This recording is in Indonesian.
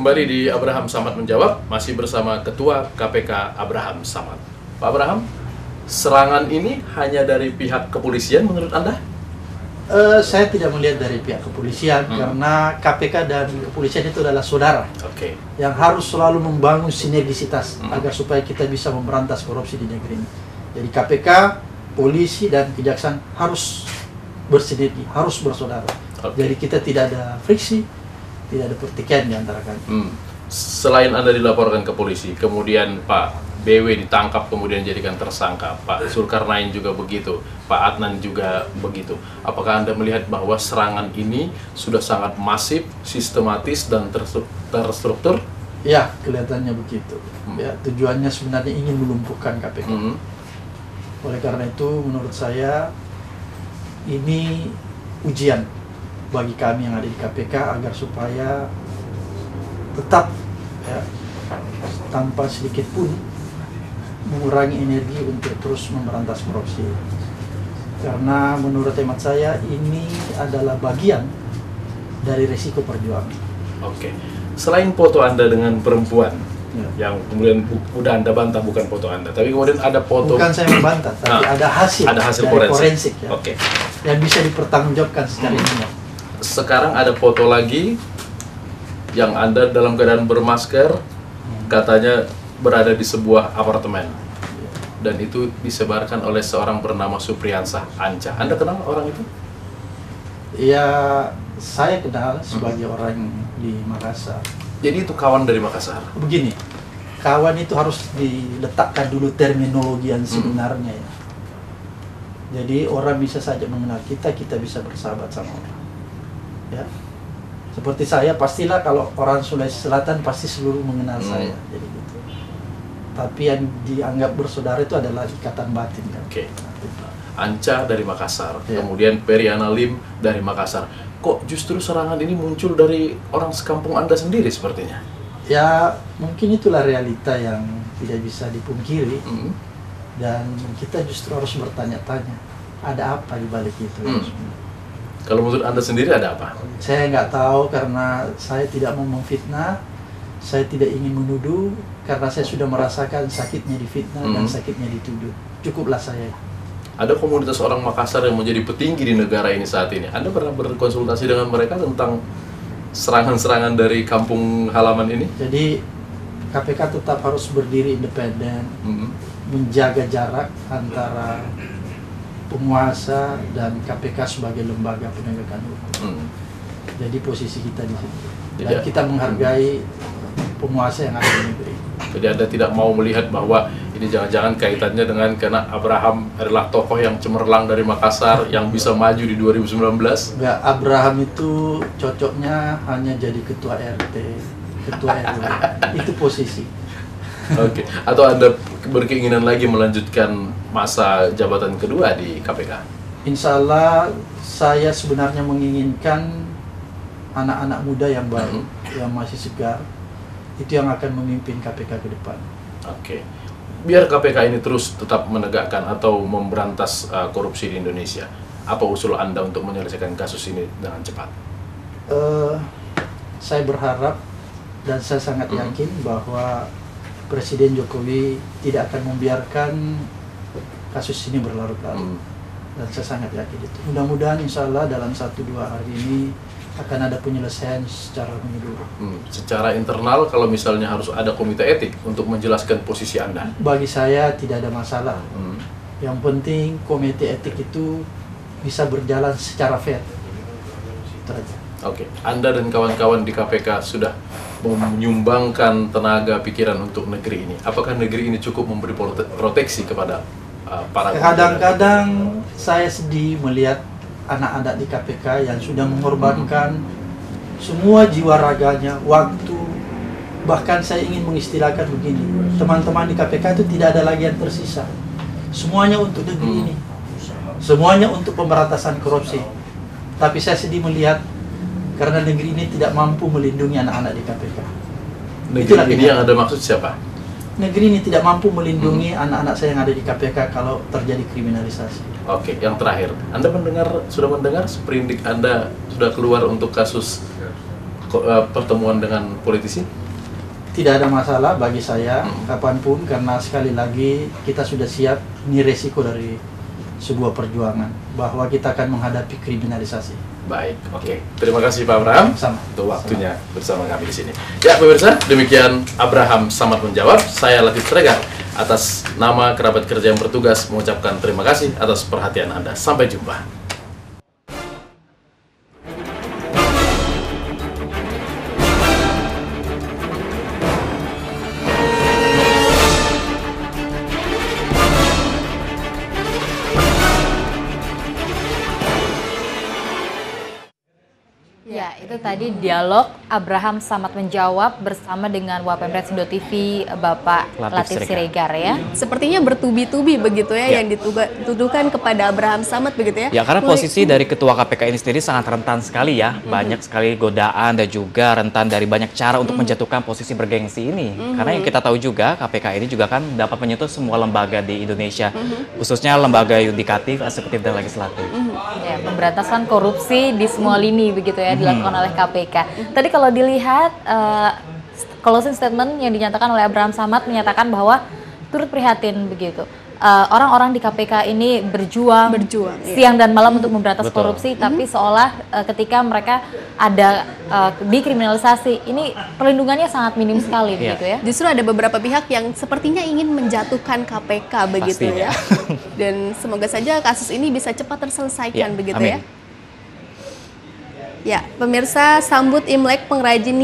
Kembali di Abraham Samad Menjawab, masih bersama Ketua KPK Abraham Samad. Pak Abraham, serangan ini hanya dari pihak kepolisian menurut Anda? Saya tidak melihat dari pihak kepolisian, karena KPK dan kepolisian itu adalah saudara. Yang harus selalu membangun sinergisitas agar supaya kita bisa memberantas korupsi di negeri ini. Jadi KPK, polisi, dan kejaksaan harus bersinergi, harus bersaudara. Jadi kita tidak ada friksi, tidak ada pertikaian di antara kami. Selain Anda dilaporkan ke polisi, kemudian Pak BW ditangkap kemudian jadikan tersangka, Pak Zulkarnain juga begitu, Pak Adnan juga begitu. Apakah Anda melihat bahwa serangan ini sudah sangat masif, sistematis, dan terstruktur? Ya, kelihatannya begitu. Ya, tujuannya sebenarnya ingin melumpuhkan KPK. Oleh karena itu, menurut saya ini ujian bagi kami yang ada di KPK agar supaya tetap ya, tanpa sedikit pun mengurangi energi untuk terus memberantas korupsi. Karena menurut hemat saya ini adalah bagian dari resiko perjuangan. Selain foto Anda dengan perempuan, yang kemudian udah Anda bantah bukan foto Anda, tapi kemudian ada foto. Bukan saya membantah, tapi ada hasil forensik ya, yang bisa dipertanggungjawabkan secara ilmiah. Sekarang ada foto lagi yang Anda dalam keadaan bermasker, katanya berada di sebuah apartemen, dan itu disebarkan oleh seorang bernama Supriyansah Anca. Anda kenal orang itu? Ya, saya kenal sebagai orang di Makassar. Jadi itu kawan dari Makassar? Begini, kawan itu harus diletakkan dulu terminologi yang sebenarnya ya. Jadi orang bisa saja mengenal kita, kita bisa bersahabat sama orang. Ya, seperti saya, pastilah kalau orang Sulawesi Selatan pasti seluruh mengenal saya. Jadi gitu. Tapi yang dianggap bersaudara itu adalah ikatan batin kan. Anca dari Makassar, kemudian Periana Lim dari Makassar. Kok justru serangan ini muncul dari orang sekampung Anda sendiri sepertinya? Ya, mungkin itulah realita yang tidak bisa dipungkiri. Dan kita justru harus bertanya-tanya, ada apa di balik itu? Kalau menurut Anda sendiri ada apa? Saya nggak tahu, karena saya tidak mau memfitnah, saya tidak ingin menuduh, karena saya sudah merasakan sakitnya difitnah dan sakitnya dituduh. Cukuplah saya. Ada komunitas orang Makassar yang menjadi petinggi di negara ini saat ini. Anda pernah berkonsultasi dengan mereka tentang serangan-serangan dari kampung halaman ini? Jadi KPK tetap harus berdiri independen, menjaga jarak antara penguasa dan KPK sebagai lembaga penegakan hukum. Jadi posisi kita di situ. Dan kita menghargai penguasa yang ada di negeri. Jadi Anda tidak mau melihat bahwa ini jangan-jangan kaitannya dengan karena Abraham adalah tokoh yang cemerlang dari Makassar yang bisa maju di 2019? Enggak, Abraham itu cocoknya hanya jadi ketua RT, ketua RW. Itu posisi. Atau Anda berkeinginan lagi melanjutkan masa jabatan kedua di KPK? Insya Allah saya sebenarnya menginginkan anak-anak muda yang baru, yang masih segar, itu yang akan memimpin KPK ke depan. Biar KPK ini terus tetap menegakkan atau memberantas korupsi di Indonesia, apa usul Anda untuk menyelesaikan kasus ini dengan cepat? Saya berharap dan saya sangat yakin bahwa Presiden Jokowi tidak akan membiarkan kasus ini berlarut-larut. Dan saya sangat yakin itu. Mudah-mudahan insya Allah dalam 1-2 hari ini akan ada penyelesaian secara menyeluruh. Secara internal, kalau misalnya harus ada komite etik untuk menjelaskan posisi Anda? Bagi saya tidak ada masalah. Yang penting komite etik itu bisa berjalan secara fair. Itu aja. Anda dan kawan-kawan di KPK sudah menyumbangkan tenaga pikiran untuk negeri ini. Apakah negeri ini cukup memberi proteksi kepada para? Kadang-kadang saya sedih melihat anak-anak di KPK yang sudah mengorbankan semua jiwa raganya, waktu. Bahkan saya ingin mengistilahkan begini, teman-teman di KPK itu tidak ada lagi yang tersisa. Semuanya untuk negeri ini. Semuanya untuk pemberantasan korupsi. Tapi saya sedih melihat karena negeri ini tidak mampu melindungi anak-anak di KPK. Negeri ini yang Anda maksud siapa? Negeri ini tidak mampu melindungi anak-anak saya yang ada di KPK kalau terjadi kriminalisasi. Yang terakhir, Anda sudah mendengar sprindik Anda sudah keluar untuk kasus pertemuan dengan politisi? Tidak ada masalah bagi saya kapanpun, karena sekali lagi kita sudah siap. Ini resiko dari sebuah perjuangan bahwa kita akan menghadapi kriminalisasi. Baik, oke. Terima kasih Pak Abraham untuk waktunya bersama kami di sini. Ya pemirsa, demikian Abraham Samad menjawab. Saya Latif Tregar atas nama kerabat kerja yang bertugas mengucapkan terima kasih atas perhatian Anda. Sampai jumpa. Ya, itu tadi dialog Abraham Samad menjawab bersama dengan Wapemret Indo TV Bapak Latif Siregar ya. Sepertinya bertubi-tubi begitu ya, yang dituduhkan kepada Abraham Samad begitu ya. Ya, karena posisi dari Ketua KPK ini sendiri sangat rentan sekali ya. Banyak sekali godaan dan juga rentan dari banyak cara untuk menjatuhkan posisi bergengsi ini. Karena yang kita tahu juga KPK ini juga kan dapat menyentuh semua lembaga di Indonesia. Khususnya lembaga yudikatif, eksekutif dan legislatif. Ya, pemberantasan korupsi di semua lini begitu ya dilakukan oleh KPK. Tadi kalau dilihat closing statement yang dinyatakan oleh Abraham Samad menyatakan bahwa turut prihatin begitu. Orang-orang di KPK ini berjuang siang dan malam untuk memberantas korupsi, tapi seolah ketika mereka ada dikriminalisasi, ini perlindungannya sangat minim sekali begitu ya. Justru ada beberapa pihak yang sepertinya ingin menjatuhkan KPK begitu ya. Dan semoga saja kasus ini bisa cepat terselesaikan begitu ya. Ya, pemirsa, sambut Imlek pengrajin